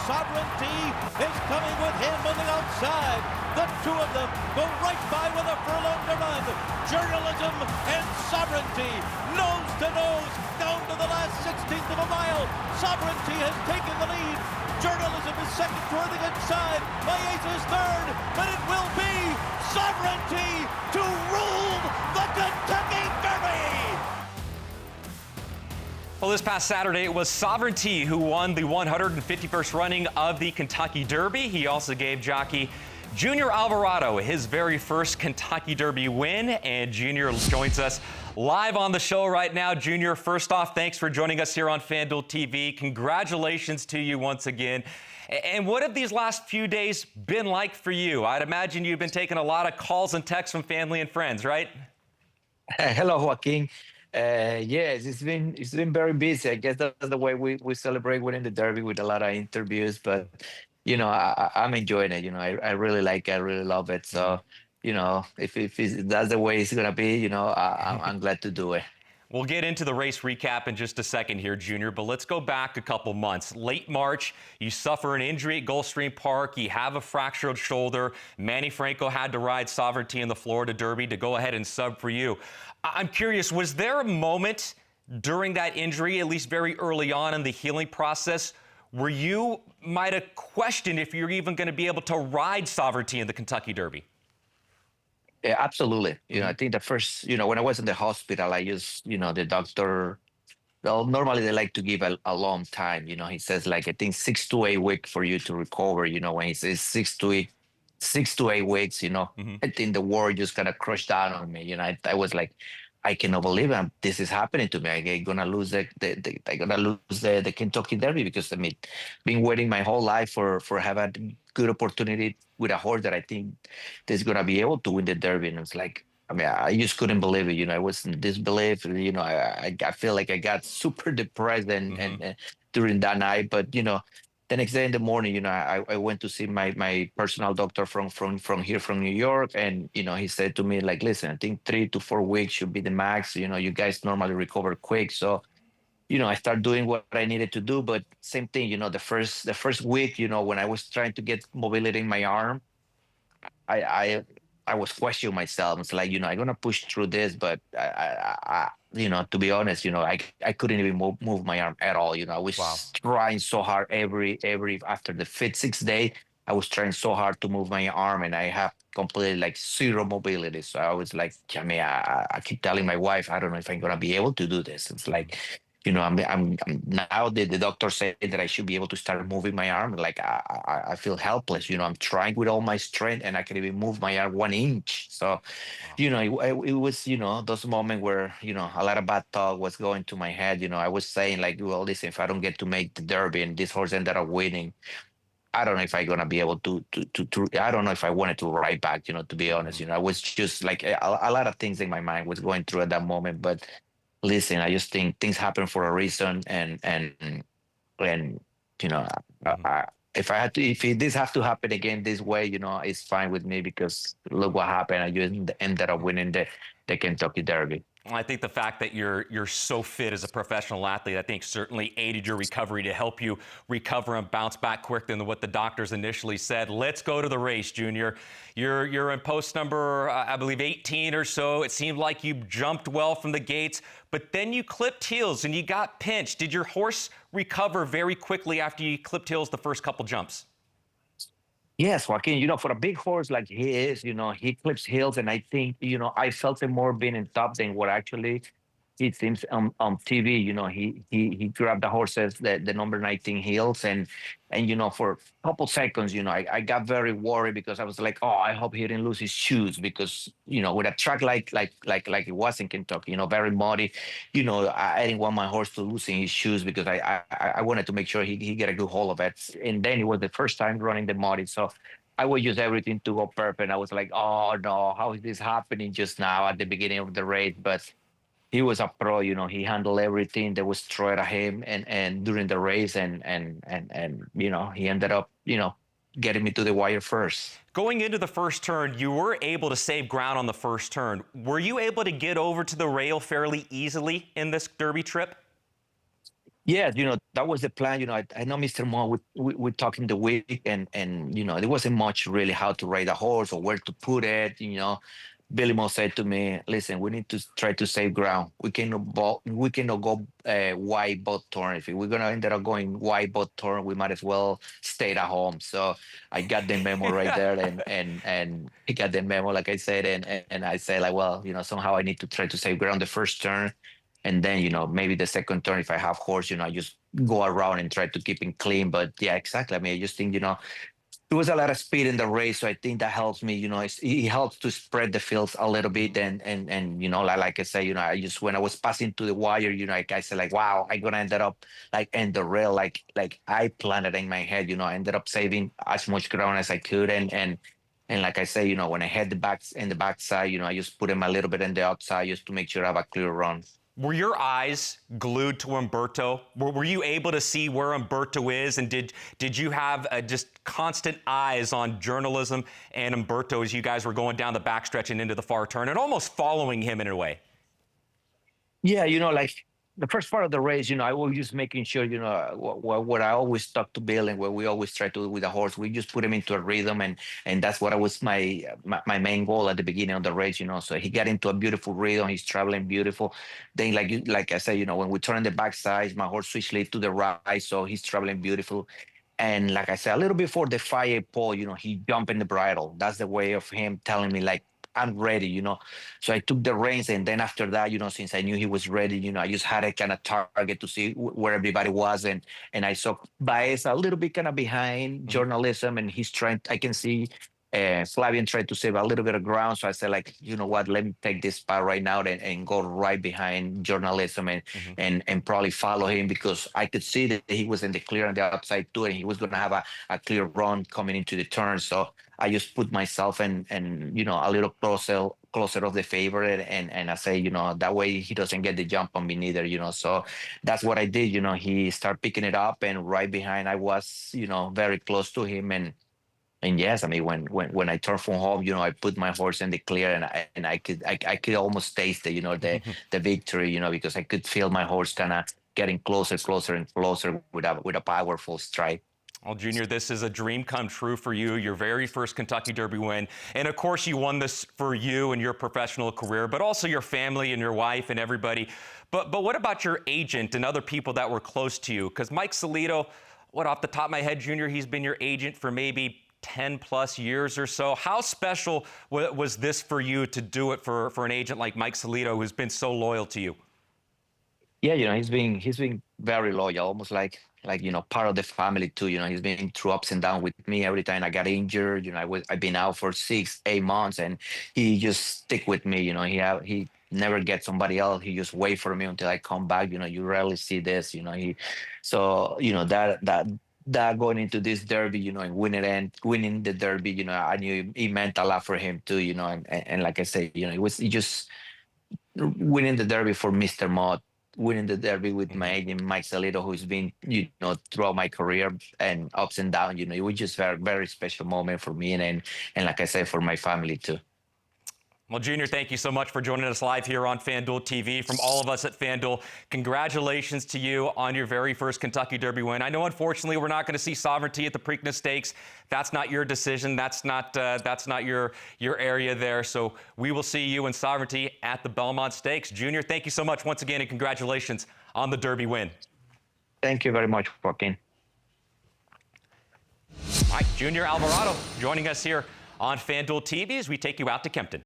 Sovereignty is coming with him on the outside. The two of them go right by with a furlong to run. Journalism and Sovereignty, nose to nose, down to the last 16th of a mile. Sovereignty has taken the lead. Journalism is second toward the inside. My Ace is third, but it will be Sovereignty to rule the Kentucky Derby. Well, this past Saturday, it was Sovereignty who won the 151st running of the Kentucky Derby. He also gave jockey Junior Alvarado his very first Kentucky Derby win, and Junior joins us live on the show right now. Junior, first off, thanks for joining us here on FanDuel TV. Congratulations to you once again. And what have these last few days been like for you? I'd imagine you've been taking a lot of calls and texts from family and friends, right? Hello, Joaquin. Yes, it's been very busy. I guess that's the way we celebrate winning the Derby, with a lot of interviews. But I'm enjoying it. I really like it. I really love it. So if that's the way it's gonna be, I'm glad to do it. We'll get into the race recap in just a second here, Junior, but let's go back a couple months. Late March, you suffer an injury at Gulfstream Park. You have a fractured shoulder. Manny Franco had to ride Sovereignty in the Florida Derby to go ahead and sub for you. I'm curious, was there a moment during that injury, at least very early on in the healing process, where you might have questioned if you're even going to be able to ride Sovereignty in the Kentucky Derby? Yeah, absolutely. I think the first, when I was in the hospital, I used, the doctor, well, normally they like to give a long time. He says, like, I think 6 to 8 weeks for you to recover. When he says 6 to 8 weeks, I think the world just kind of crushed down on me. I was like, I cannot believe this is happening to me. I'm gonna lose the Kentucky Derby, because been waiting my whole life for having a good opportunity with a horse that I think is gonna be able to win the Derby. And it's like, I just couldn't believe it. I was in disbelief. I feel like I got super depressed and during that night. But the next day in the morning, I went to see my personal doctor from here, from New York, and he said to me, like, listen, I think 3 to 4 weeks should be the max. You guys normally recover quick, so I started doing what I needed to do. But same thing, the first week, when I was trying to get mobility in my arm, I was questioning myself. It's like, I'm gonna push through this, but to be honest, I couldn't even move my arm at all. I was trying so hard every after the fifth, sixth day, I was trying so hard to move my arm, and I have completely like zero mobility. So I was like, I keep telling my wife, I don't know if I'm gonna be able to do this. It's like, I'm now the doctor said that I should be able to start moving my arm. Like I feel helpless. I'm trying with all my strength, and I can even move my arm 1 inch. So, it was, those moments where, a lot of bad thought was going to my head. I was saying, like, well, listen, if I don't get to make the Derby and this horse ended up winning, I don't know if I'm gonna be able to I don't know if I wanted to ride back. To be honest, I was just like a lot of things in my mind was going through at that moment, but. Listen, I just think things happen for a reason, and if this has to happen again this way, it's fine with me, because look what happened. I just ended up winning the Kentucky Derby. I think the fact that you're so fit as a professional athlete, I think certainly aided your recovery to help you recover and bounce back quicker than what the doctors initially said. Let's go to the race, Junior. You're in post number, I believe, 18 or so. It seemed like you jumped well from the gates, but then you clipped heels and you got pinched. Did your horse recover very quickly after you clipped heels the first couple jumps? Yes, Joaquin, for a big horse like he is, he clips heels, and I think, I felt it more being in top than what actually it seems on TV. He grabbed the horses, the number 19 heels, and for a couple seconds, I got very worried, because I was like, oh, I hope he didn't lose his shoes, because with a track like it was in Kentucky, very muddy, I didn't want my horse to losing his shoes, because I wanted to make sure he get a good hold of it. And then it was the first time running the muddy, so I would use everything to go perfect. I was like, oh no, how is this happening just now at the beginning of the race? But he was a pro. He handled everything that was thrown at him and during the race, and he ended up getting me to the wire first. Going into the first turn, you were able to save ground on the first turn. Were you able to get over to the rail fairly easily in this Derby trip? Yeah, that was the plan. I know Mr. Mo, we talked in the week, and there wasn't much really how to ride a horse or where to put it. Billy Mo said to me, "Listen, we need to try to save ground. We cannot go wide both turn. If we're gonna end up going wide both turn, we might as well stay at home." So I got the memo right there, and he got the memo, like I said, and I said like, well, somehow I need to try to save ground the first turn, and then maybe the second turn if I have horse, I just go around and try to keep it clean. But yeah, exactly. I mean, I just think there was a lot of speed in the race, so I think that helps me. It helps to spread the fields a little bit, and like I say, I just when I was passing to the wire, I said like, wow, I gonna end up like end the rail, like I planned it in my head. I ended up saving as much ground as I could, and like I say, when I had the backs in the backside, I just put them a little bit in the outside just to make sure I have a clear run. Were your eyes glued to Umberto? Were you able to see where Umberto is? And did you have just constant eyes on journalism and Umberto as you guys were going down the backstretch and into the far turn and almost following him in a way? Yeah, like the first part of the race, I was just making sure, what I always talk to Bill and what we always try to do with the horse, we just put him into a rhythm, and that's what I was my main goal at the beginning of the race, So he got into a beautiful rhythm, he's traveling beautiful. Then, like I said, when we turn the backside, my horse switched late to the right, so he's traveling beautiful. And like I said, a little before the 5 pole, he jumped in the bridle. That's the way of him telling me, like, I'm ready. So I took the reins, and then after that, since I knew he was ready, I just had a kind of target to see where everybody was, and I saw Baez a little bit kind of behind Mhm. journalism, and he's trying. I can see Flavian tried to save a little bit of ground, so I said, like, you know what, let me take this spot right now and go right behind journalism and Mhm. and probably follow him, because I could see that he was in the clear on the outside too, and he was going to have a clear run coming into the turn. So I just put myself and a little closer of the favorite, and I say, that way he doesn't get the jump on me neither. So that's what I did. He started picking it up, and right behind I was, very close to him, and yes, I mean, when I turned from home, I put my horse in the clear, and I could almost taste the victory, because I could feel my horse kind of getting closer and closer with a powerful strike. Well, Junior, this is a dream come true for you, your very first Kentucky Derby win. And of course, you won this for you and your professional career, but also your family and your wife and everybody. But what about your agent and other people that were close to you? Because Mike Salito, off the top of my head, Junior, he's been your agent for maybe 10 plus years or so. How special was this for you to do it for an agent like Mike Salito, who's been so loyal to you? Yeah, he's been very loyal, almost like part of the family too. He's been through ups and downs with me every time I got injured. I've been out for 6, 8 months, and he just stick with me. He never gets somebody else. He just wait for me until I come back. You rarely see this. So that going into this derby, and winning the derby, I knew it meant a lot for him too. And like I say, he just winning the derby for Mr. Mott, winning the derby with my Mhm. agent Mike Salito, who's been throughout my career and ups and downs. It was just very very special moment for me, and like I said, for my family too. Well, Junior, thank you so much for joining us live here on FanDuel TV. From all of us at FanDuel, congratulations to you on your very first Kentucky Derby win. I know, unfortunately, we're not going to see Sovereignty at the Preakness Stakes. That's not your decision. That's not your area there. So we will see you and Sovereignty at the Belmont Stakes. Junior, thank you so much once again, and congratulations on the Derby win. Thank you very much, Joaquin. All right, Junior Alvarado joining us here on FanDuel TV as we take you out to Kempton.